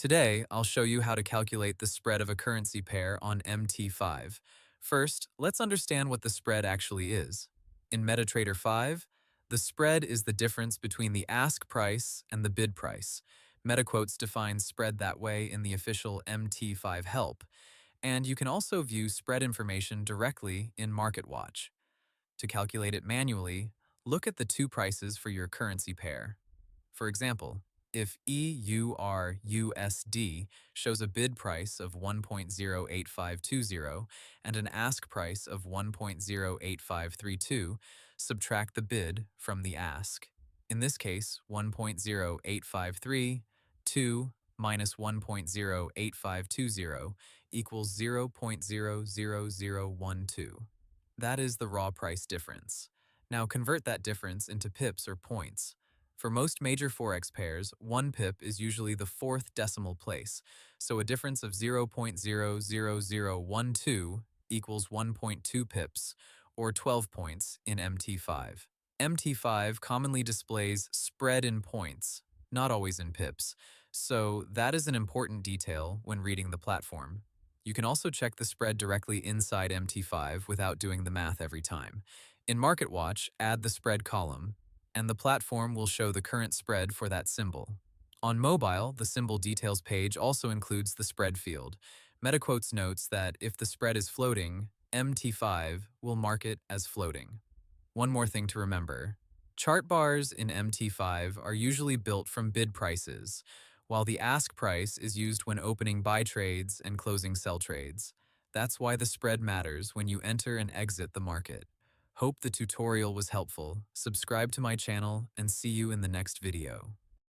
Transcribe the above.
Today, I'll show you how to calculate the spread of a currency pair on MT5. First, let's understand what the spread actually is. In MetaTrader 5, the spread is the difference between the ask price and the bid price. MetaQuotes defines spread that way in the official MT5 help, and you can also view spread information directly in MarketWatch. To calculate it manually, look at the two prices for your currency pair. For example, if EUR/USD shows a bid price of 1.08520 and an ask price of 1.08532, subtract the bid from the ask. In this case, 1.08532 minus 1.08520 equals 0.00012. That is the raw price difference. Now convert that difference into pips or points. For most major forex pairs, 1 pip is usually the fourth decimal place, so a difference of 0.00012 equals 1.2 pips, or 12 points in MT5. MT5 commonly displays spread in points, not always in pips, so that is an important detail when reading the platform. You can also check the spread directly inside MT5 without doing the math every time. In MarketWatch, add the spread column, and the platform will show the current spread for that symbol. On mobile, the symbol details page also includes the spread field. MetaQuotes notes that if the spread is floating, MT5 will mark it as floating. One more thing to remember. Chart bars in MT5 are usually built from bid prices, while the ask price is used when opening buy trades and closing sell trades. That's why the spread matters when you enter and exit the market. Hope the tutorial was helpful. Subscribe to my channel and see you in the next video.